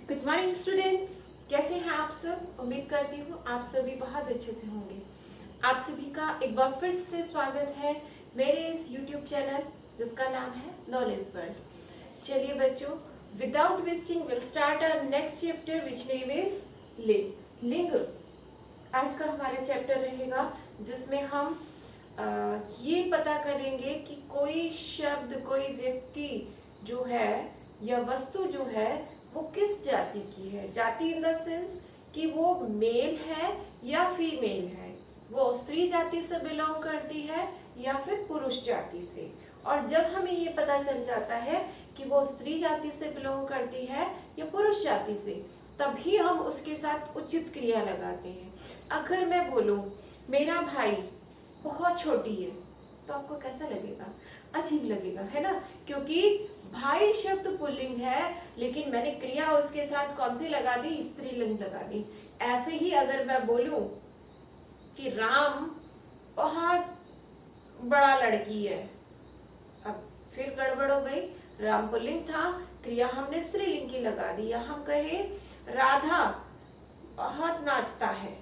Good morning students, कैसे हैं आप सब। उम्मीद करती हूँ आप सभी बहुत अच्छे से होंगे। आप सभी का एक बार फिर से स्वागत है मेरे इस यूट्यूब चैनल जिसका नाम है नॉलेज वर्ल्ड। चलिए बच्चों, without wasting will start our next chapter which name is लिंग। आज का हमारा चैप्टर रहेगा जिसमें हम ये पता करेंगे कि कोई शब्द, कोई व्यक्ति जो है या वस्तु जो है वो किस जाति की है। जाति इन द सेंस कि वो मेल है या फीमेल है, वो स्त्री जाति से बिलोंग करती है या फिर पुरुष जाति से। और जब हमें ये पता चल जाता है कि वो स्त्री जाति से बिलोंग करती है या पुरुष जाति से, तभी हम उसके साथ उचित क्रिया लगाते हैं। अगर मैं बोलूं मेरा भाई बहुत छोटी है, तो आपको कैसा लगेगा? अजीब लगेगा, है ना, क्योंकि भाई शब्द पुल्लिंग है, लेकिन मैंने क्रिया उसके साथ कौन सी लगा दी? स्त्रीलिंग लगा दी। ऐसे ही अगर मैं बोलूं कि राम बहुत बड़ा लड़की है, अब फिर गड़बड़ हो गई। राम पुल्लिंग था, क्रिया हमने स्त्रीलिंग की लगा दी। या हम कहे राधा बहुत नाचता है,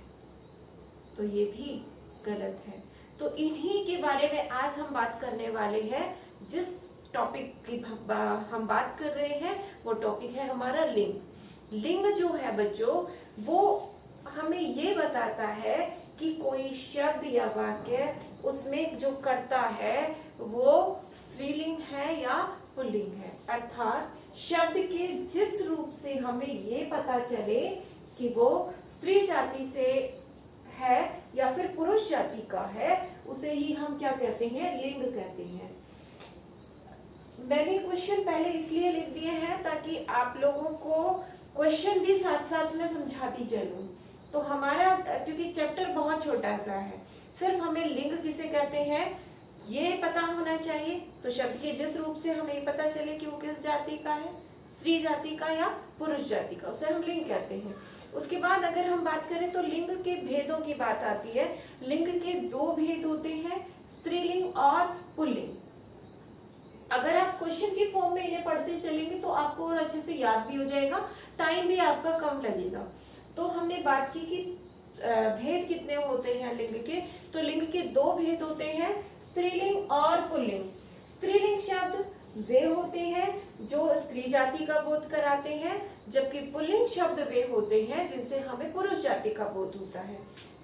तो ये भी गलत है। तो इन्हीं के बारे में आज हम बात करने वाले हैं। जिस टॉपिक की हम बात कर रहे हैं वो टॉपिक है हमारा लिंग। लिंग जो है बच्चों, वो हमें ये बताता है कि कोई शब्द या वाक्य उसमें जो कर्ता है वो स्त्रीलिंग है या पुल्लिंग है। अर्थात शब्द के जिस रूप से हमें ये पता चले कि वो स्त्री जाति से है या फिर पुरुष जाति का है, उसे ही हम क्या कहते हैं? लिंग कहते हैं। मैंने क्वेश्चन पहले इसलिए लिख दिए हैं ताकि आप लोगों को क्वेश्चन भी साथ साथ में समझाती चलूं। तो हमारा, क्योंकि चैप्टर बहुत छोटा सा है, सिर्फ हमें लिंग किसे कहते हैं ये पता होना चाहिए। तो शब्द के जिस रूप से हमें पता चले कि वो किस जाति का है, स्त्री जाति का या पुरुष जाति का, उसे हम लिंग कहते हैं। उसके बाद अगर हम बात करें तो लिंग के भेदों की बात आती है। लिंग के दो भेद होते हैं, स्त्रीलिंग और पुल्लिंग। अगर आप क्वेश्चन की फॉर्म में इन्हें पढ़ते चलेंगे तो आपको और अच्छे से याद भी हो जाएगा, टाइम भी आपका कम लगेगा। तो हमने बात की कि भेद कितने होते हैं लिंग के। तो लिंग के दो भेद होते हैं, स्त्रीलिंग और पुल्लिंग। स्त्रीलिंग शब्द वे होते हैं जो स्त्री जाति का बोध कराते हैं, जबकि पुल्लिंग शब्द वे होते हैं जिनसे हमें पुरुष जाति का बोध होता है।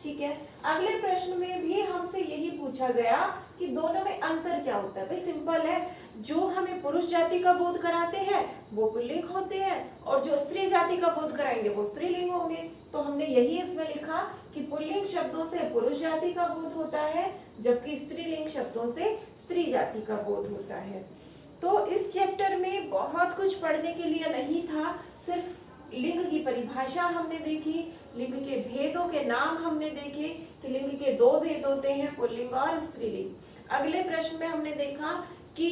ठीक है, अगले प्रश्न में भी हमसे यही पूछा गया कि दोनों में अंतर क्या होता है। भाई सिंपल है, जो हमें पुरुष जाति का बोध कराते हैं वो पुल्लिंग होते हैं और जो स्त्री जाति का बोध कराएंगे वो स्त्रीलिंग होंगे। तो हमने यही इसमें लिखा कि पुल्लिंग शब्दों से पुरुष जाति का बोध होता है, जबकि स्त्रीलिंग शब्दों से स्त्री जाति का बोध होता है। तो इस चैप्टर में बहुत कुछ पढ़ने के लिए नहीं था, सिर्फ लिंग की परिभाषा हमने देखी, लिंग के भेदों के नाम हमने देखे कि लिंग के दो भेद होते हैं, पुल्लिंग और स्त्रीलिंग। अगले प्रश्न में हमने देखा कि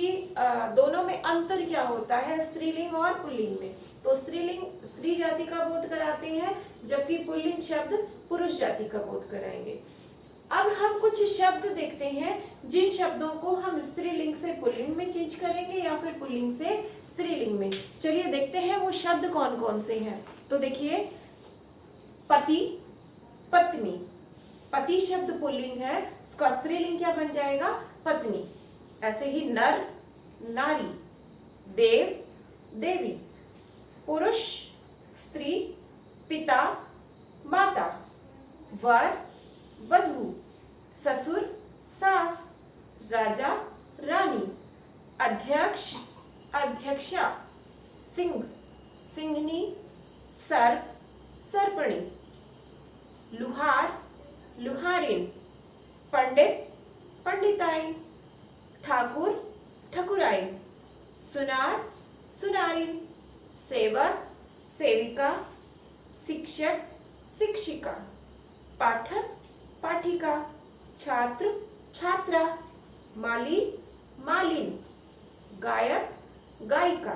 दोनों में अंतर क्या होता है स्त्रीलिंग और पुल्लिंग में। तो स्त्रीलिंग स्त्री जाति का बोध कराते हैं, जबकि पुल्लिंग शब्द पुरुष जाति का बोध कराएंगे। अब हम कुछ शब्द देखते हैं जिन शब्दों को हम स्त्रीलिंग से पुल्लिंग में चेंज करेंगे या फिर पुल्लिंग से स्त्रीलिंग में। चलिए देखते हैं वो शब्द कौन कौन से हैं। तो देखिए, पति, पत्नी। पति शब्द पुल्लिंग है, उसका स्त्रीलिंग क्या बन जाएगा? पत्नी। ऐसे ही नर, नारी, देव, देवी, पुरुष, स्त्री, पिता, माता, वर, वधू, ससुर, सास, राजा, रानी, अध्यक्ष, अध्यक्षा, सिंह, सिंहनी, सर्प, सर्पणी, लुहार, लुहारिन, पंडित, पंडिताइन, ठाकुर, ठकुराइन, सुनार, सुनारिन, सेवक, सेविका, शिक्षक, शिक्षिका, पाठक, पाठिका, छात्र, छात्रा, माली, मालिन, गायक, गायिका,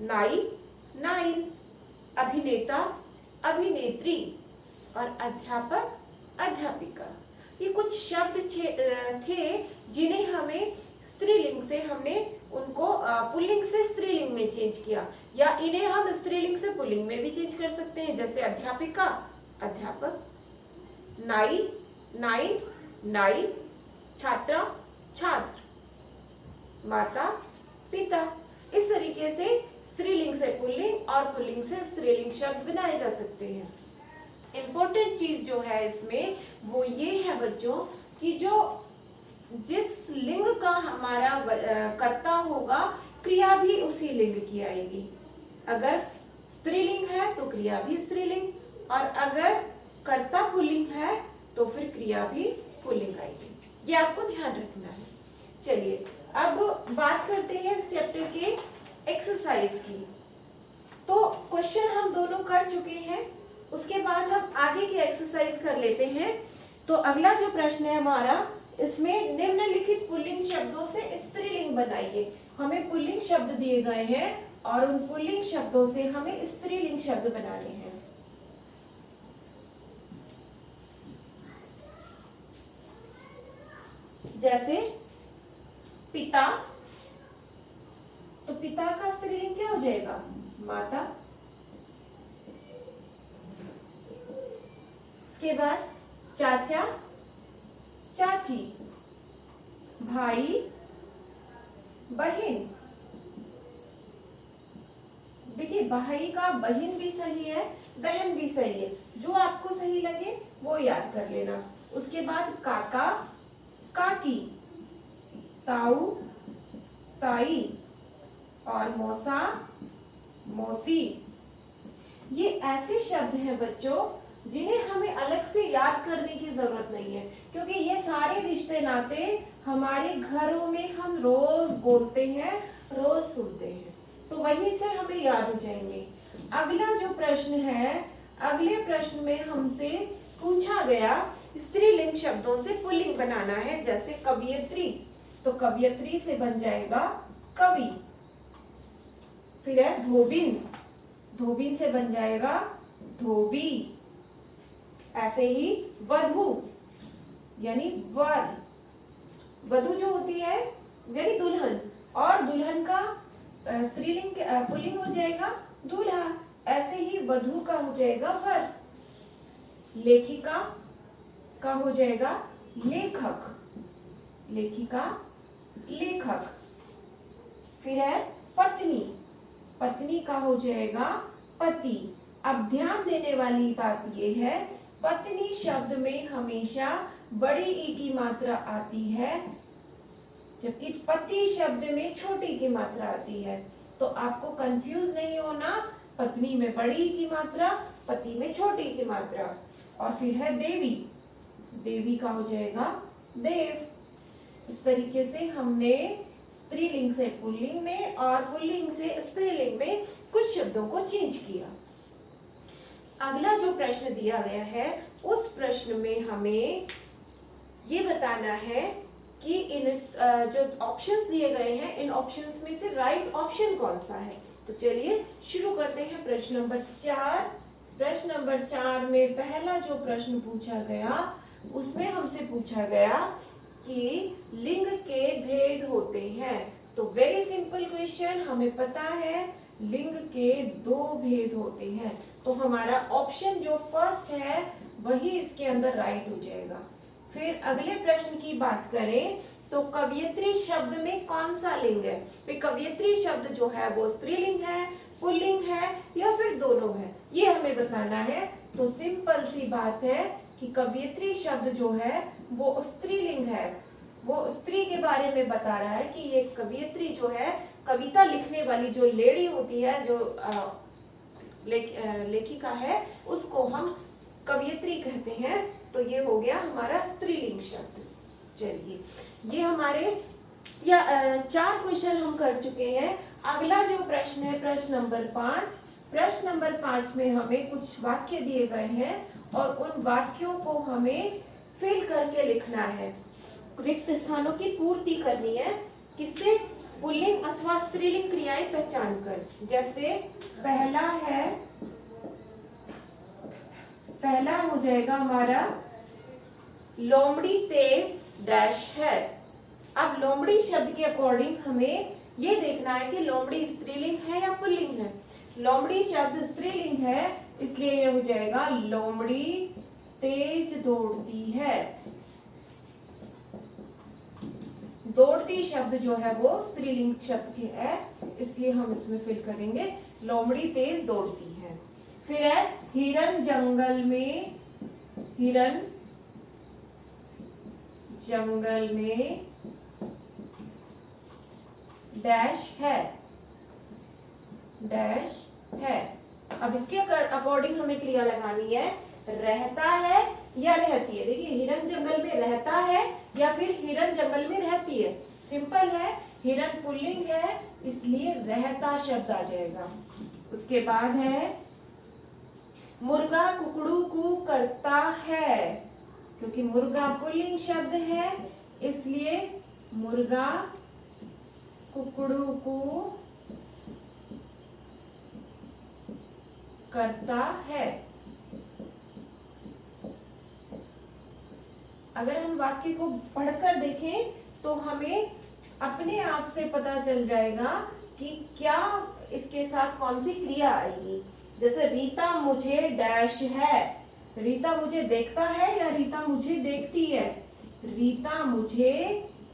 नाई, नाइन, अभिनेता, अभिनेत्री और अध्यापक, अध्यापिका। ये कुछ शब्द थे जिन्हें हमें स्त्रीलिंग से हमने उनको पुल्लिंग से स्त्रीलिंग में चेंज किया, या इन्हें हम स्त्रीलिंग से पुल्लिंग में भी चेंज कर सकते हैं, जैसे अध्यापिका अध्यापक, नाई नाई नाई, छात्रा छात्र, माता पिता। इस तरीके से स्त्रीलिंग से पुल्लिंग और पुल्लिंग से स्त्रीलिंग शब्द बनाए जा सकते हैं। इम्पोर्टेंट चीज जो है इसमें वो ये है बच्चों कि जो जिस लिंग का हमारा कर्ता होगा, क्रिया भी उसी लिंग की आएगी। अगर स्त्रीलिंग है तो क्रिया भी स्त्रीलिंग, और अगर कर्ता पुल्लिंग है तो फिर क्रिया भी पुल्लिंग आएगी। ये आपको ध्यान रखना है। चलिए अब बात करते हैं इस चैप्टर के एक्सरसाइज की। तो क्वेश्चन हम दोनों कर चुके हैं, उसके बाद हम आगे की एक्सरसाइज कर लेते हैं। तो अगला जो प्रश्न है हमारा, इसमें निम्नलिखित पुल्लिंग शब्दों से स्त्रीलिंग बनाइए। हमें पुल्लिंग शब्द दिए गए हैं और उन पुल्लिंग शब्दों से हमें स्त्रीलिंग शब्द बनाने हैं। जैसे पिता, तो पिता का स्त्रीलिंग क्या हो जाएगा? माता। उसके बाद चाचा चाची, भाई बहन। देखिए भाई का बहन भी सही है, बहन भी सही है, जो आपको सही लगे वो याद कर लेना। उसके बाद काका काकी, ताऊ ताई और मौसा मौसी। ये ऐसे शब्द हैं बच्चों जिन्हें हमें अलग से याद करने की जरूरत नहीं है, क्योंकि ये सारे रिश्ते नाते हमारे घरों में हम रोज बोलते हैं, रोज सुनते हैं, तो वहीं से हमें याद हो जाएंगे। अगला जो प्रश्न है, अगले प्रश्न में हमसे पूछा गया स्त्रीलिंग शब्दों से पुल्लिंग बनाना है। जैसे कवियत्री, तो कवियत्री से बन जाएगा कवि। फिर है धोबिन, धोबिन से बन जाएगा धोबी। ऐसे ही वधू यानी वर, वधू जो होती है यानी दुल्हन, और दुल्हन का स्त्रीलिंग पुल्लिंग हो जाएगा दूल्हा। ऐसे ही वधू का हो जाएगा वर। लेखिका का हो जाएगा लेखक, लेखिका लेखक। फिर है पत्नी, पत्नी का हो जाएगा पति। अब ध्यान देने वाली बात यह है, पत्नी शब्द में हमेशा बड़ी ई की मात्रा आती है, जबकि पति शब्द में छोटी की मात्रा आती है। तो आपको कंफ्यूज नहीं होना, पत्नी में बड़ी ई की मात्रा, पति में छोटी की मात्रा। और फिर है देवी, देवी का हो जाएगा देव। इस तरीके से हमने स्त्रीलिंग से पुल्लिंग में और पुल्लिंग से स्त्रीलिंग में कुछ शब्दों को चेंज किया। अगला जो प्रश्न दिया गया है, उस प्रश्न में हमें ये बताना है कि इन जो ऑप्शंस दिए गए हैं, इन ऑप्शंस में से राइट ऑप्शन कौन सा है। तो चलिए शुरू करते हैं प्रश्न नंबर 4। प्रश्न नंबर 4 में पहला जो प्रश्न पूछा गया, उसमें हमसे पूछा गया कि लिंग के भेद होते हैं। तो वेरी सिंपल क्वेश्चन, हमें पता है लिंग के 2 भेद होते हैं, तो हमारा ऑप्शन जो फर्स्ट है वही इसके अंदर राइट हो जाएगा। फिर अगले प्रश्न की बात करें तो कवियत्री शब्द में कौन सा लिंग है? तो कवियत्री शब्द जो है वो स्त्रीलिंग है, पुल्लिंग है या फिर दोनों है, ये हमें बताना है। तो सिंपल सी बात है कि कवियत्री शब्द जो है वो स्त्रीलिंग है, वो स्त्री के बारे में बता रहा है कि ये कवियत्री जो है, कविता लिखने वाली जो लेडी होती है, जो लेखिका है, उसको हम कवियत्री कहते हैं। तो ये हो गया हमारा स्त्रीलिंग शब्द। चलिए ये हमारे 4 क्वेश्चन हम कर चुके हैं। अगला जो प्रश्न है प्रश्न नंबर 5। प्रश्न नंबर 5 में हमें कुछ वाक्य दिए गए हैं और उन वाक्यों को हमें फिल करके लिखना है, रिक्त स्थानों की पूर्ति करनी है। किससे? पुल्लिंग अथवा स्त्रीलिंग क्रियाएं पहचान कर। जैसे पहला हो जाएगा हमारा लोमड़ी तेज डैश है। अब लोमड़ी शब्द के अकॉर्डिंग हमें ये देखना है कि लोमड़ी स्त्रीलिंग है या पुल्लिंग है। लोमड़ी शब्द स्त्रीलिंग है, इसलिए ये हो जाएगा लोमड़ी तेज दौड़ती है। दौड़ती शब्द जो है वो स्त्रीलिंग शब्द की है, इसलिए हम इसमें फिल करेंगे लोमड़ी तेज दौड़ती है। फिर है हिरन जंगल में, हिरन जंगल में डैश है, डैश है। अब इसके अकॉर्डिंग हमें क्रिया लगानी है, रहता है या रहती है। देखिए हिरन जंगल में रहता है या फिर हिरन जंगल में रहती है। सिंपल है, हिरन पुल्लिंग है इसलिए रहता शब्द आ जाएगा। उसके बाद है मुर्गा कुकड़ू कू करता है, क्योंकि मुर्गा पुल्लिंग शब्द है इसलिए मुर्गा कुकड़ू कू करता है। अगर हम वाक्य को पढ़कर देखें तो हमें अपने आप से पता चल जाएगा कि क्या इसके साथ कौन सी क्रिया आएगी। जैसे रीता मुझे डैश है, रीता मुझे देखता है या रीता मुझे देखती है। रीता मुझे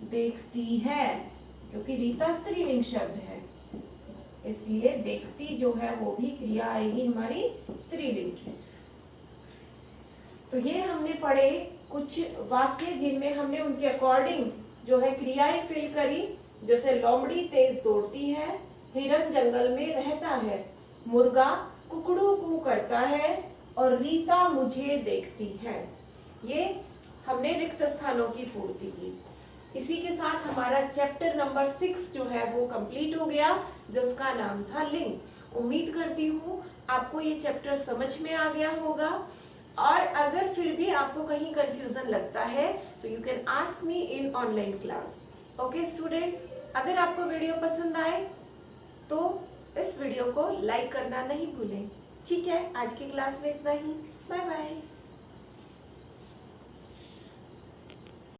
देखती है, क्योंकि रीता स्त्रीलिंग शब्द है इसलिए देखती जो है वो भी क्रिया आएगी हमारी स्त्रीलिंग की। तो ये हमने पढ़े कुछ वाक्य जिनमें हमने उनके अकॉर्डिंग जो है क्रियाएं फिल करी। जैसे लोमड़ी तेज दौड़ती है, हिरन जंगल में रहता है, मुर्गा कुकड़ू कू करता है और रीता मुझे देखती है। ये हमने रिक्त स्थानों की पूर्ति की। इसी के साथ हमारा चैप्टर नंबर 6 जो है वो कंप्लीट हो गया, जिसका नाम था लिंग। उम्मीद करती हूँ आपको ये चैप्टर समझ में आ गया होगा, और अगर फिर भी आपको कहीं कंफ्यूजन लगता है तो you can ask me in online class. Okay student, अगर आपको वीडियो पसंद आए तो इस वीडियो को लाइक करना नहीं भूलें। ठीक है, आज की क्लास में इतना ही। Bye bye.